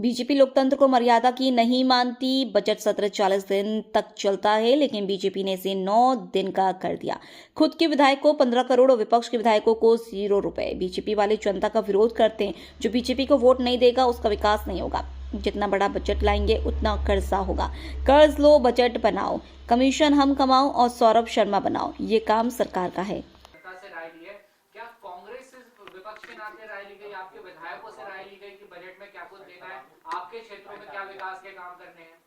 BJP लोकतंत्र को मर्यादा की नहीं मानती। बजट सत्र 40 दिन तक चलता है, लेकिन बीजेपी ने इसे 9 दिन का कर दिया। खुद के विधायक को 15 करोड़ और विपक्ष के विधायकों को 0 रुपए। बीजेपी वाले जनता का विरोध करते हैं। जो बीजेपी को वोट नहीं देगा उसका विकास नहीं होगा। जितना बड़ा बजट लाएंगे उतना कर्जा होगा। कर्ज लो, बजट बनाओ, कमीशन हम कमाओ और सौरभ शर्मा बनाओ, ये काम सरकार का है। से राय ली है, क्या कांग्रेस से विपक्ष के नाते राय ली गई, आपके विधायकों से राय ली गई कि बजट में क्या कुछ देना है, आपके क्षेत्रों में क्या विकास के काम करने हैं?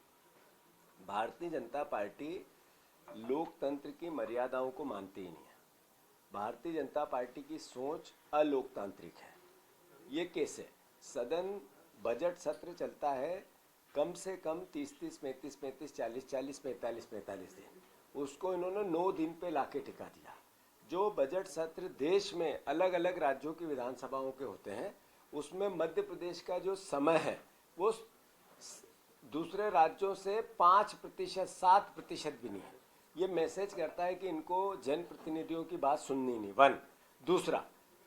भारतीय जनता पार्टी लोकतंत्र की मर्यादाओं को मानती ही नहीं है। भारतीय जनता पार्टी की सोच अलोकतांत्रिक है। ये कैसे? सदन बजट सत्र चलता है कम से कम 30-30, 35-35, 40-40, 45-45 दिन। उसको इन्होंने 9 दिन पे लाके टिका दिया। जो बजट सत्र देश में अलग अलग राज्यों की विधानसभाओं के होते हैं, उसमें मध्य प्रदेश का जो समय है वो दूसरे राज्यों से 5%, 7% भी नहीं है। ये मैसेज करता है कि इनको जनप्रतिनिधियों की बात सुननी नहीं। वन, दूसरा,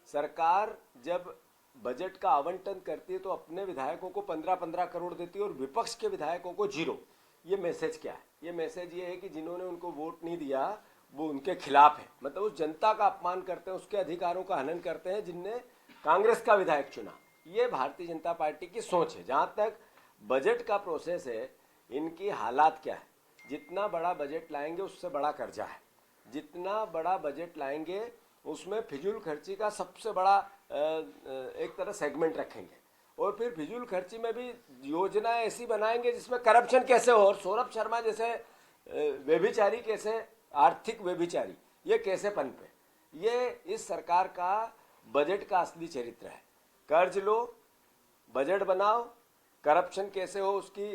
सरकार जब बजट का आवंटन करती है तो अपने विधायकों को 15-15 करोड़ देती है और विपक्ष के विधायकों को 0। ये मैसेज क्या है? ये मैसेज ये है कि जिन्होंने उनको वोट नहीं दिया वो उनके खिलाफ है। मतलब उस जनता का अपमान करते हैं, उसके अधिकारों का हनन करते हैं जिनने कांग्रेस का विधायक चुना। ये भारतीय जनता पार्टी की सोच है। जहाँ तक बजट का प्रोसेस है, इनकी हालात क्या है? जितना बड़ा बजट लाएंगे उससे बड़ा कर्जा है। जितना बड़ा बजट लाएंगे उसमें फिजूल खर्ची का सबसे बड़ा एक तरह सेगमेंट रखेंगे और फिर फिजूल खर्ची में भी योजनाएं ऐसी बनाएंगे जिसमें करप्शन कैसे हो, और सौरभ शर्मा जैसे व्यभिचारी कैसे, आर्थिक व्यभिचारी, ये कैसे पनपे। ये इस सरकार का बजट का असली चरित्र है। कर्ज लो, बजट बनाओ, करप्शन कैसे हो उसकी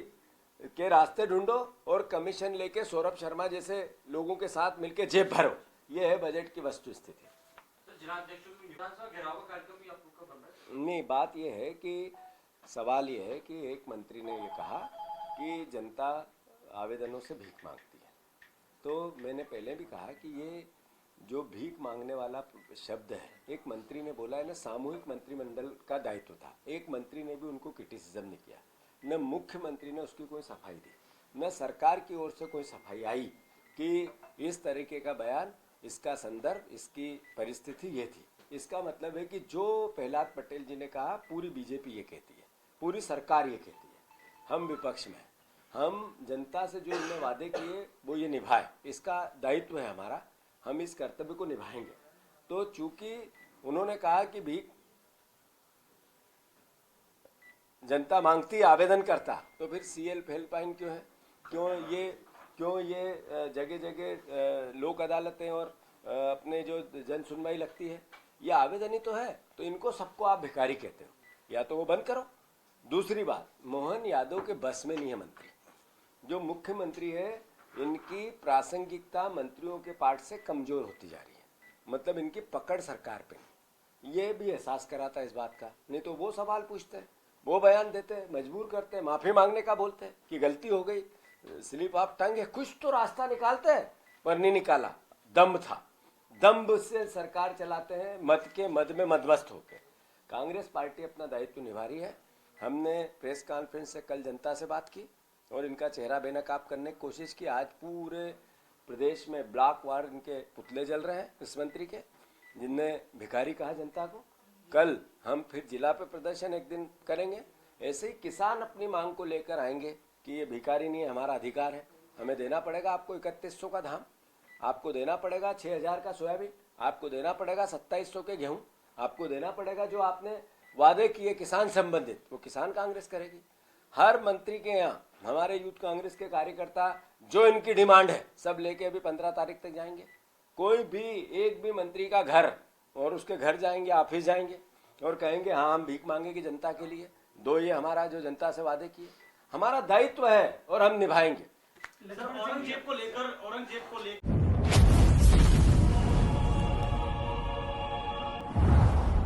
के रास्ते ढूंढो और कमीशन लेके सौरभ शर्मा जैसे लोगों के साथ मिलके जेब भरो। ये है बजट की वस्तु स्थिति। नहीं, बात यह है कि सवाल ये है कि एक मंत्री ने ये कहा कि जनता आवेदनों से भीख मांगती है। तो मैंने पहले भी कहा कि ये जो भीख मांगने वाला शब्द है, एक मंत्री ने बोला है ना, सामूहिक मंत्रिमंडल का दायित्व था। एक मंत्री ने भी उनको क्रिटिसिज्म नहीं किया, न मुख्यमंत्री ने उसकी कोई सफाई दी, न सरकार की ओर से कोई सफाई आई कि इस तरीके का बयान, इसका संदर्भ, इसकी परिस्थिति ये थी। इसका मतलब है कि जो प्रहलाद पटेल जी ने कहा, पूरी बीजेपी ये कहती है, पूरी सरकार ये कहती है। हम विपक्ष में, हम जनता से जो इनने वादे किए वो ये निभाए, इसका दायित्व है हमारा। हम इस कर्तव्य को निभाएंगे। तो चूंकि उन्होंने कहा कि भीख जनता मांगती, आवेदन करता, तो फिर CL हेल्पलाइन क्यों है? क्यों ये जगह जगह लोक अदालतें और अपने जो जन सुनवाई लगती है? ये आवेदन ही तो है। तो इनको सबको आप भिखारी कहते हो, या तो वो बंद करो। दूसरी बात, मोहन यादव के बस में नहीं है मंत्री। जो मुख्यमंत्री है, इनकी प्रासंगिकता मंत्रियों के पार्ट से कमजोर होती जा रही है। मतलब इनकी पकड़ सरकार पे नहीं। ये भी एहसास कराता है इस बात का। नहीं तो वो सवाल पूछते हैं, वो बयान देते हैं, मजबूर करते हैं, माफी मांगने का बोलते हैं कि गलती हो गई, स्लिप ऑफ टंग है, कुछ तो रास्ता निकालते हैं, पर नहीं निकाला। दम्भ था, दम्भ से सरकार चलाते हैं, मद के मद में मदमस्त होकर। कांग्रेस पार्टी अपना दायित्व निभा रही है। हमने प्रेस कॉन्फ्रेंस से कल जनता से बात की और इनका चेहरा बेनकाब करने की कोशिश की। आज पूरे प्रदेश में ब्लॉक वार इनके पुतले जल रहे हैं इस मंत्री के, जिनने भिखारी कहा जनता को। कल हम फिर जिला पे प्रदर्शन एक दिन करेंगे। ऐसे ही किसान अपनी मांग को लेकर आएंगे कि ये भिखारी नहीं है, हमारा अधिकार है। हमें देना पड़ेगा आपको 3100 का धान, आपको देना पड़ेगा 6000 का सोयाबीन, आपको देना पड़ेगा 2700 के गेहूं, आपको देना पड़ेगा जो आपने वादे किए किसान संबंधित, वो किसान कांग्रेस करेगी। हर मंत्री के यहाँ हमारे यूथ कांग्रेस के कार्यकर्ता जो इनकी डिमांड है सब लेके अभी 15 तारीख तक जाएंगे। कोई भी एक भी मंत्री का घर और उसके घर जाएंगे, ऑफिस जाएंगे और कहेंगे हाँ हम भीख मांगेंगे जनता के लिए, दो ये हमारा जो जनता से वादे किए। हमारा दायित्व है और हम निभाएंगे। औरंगजेब को लेकर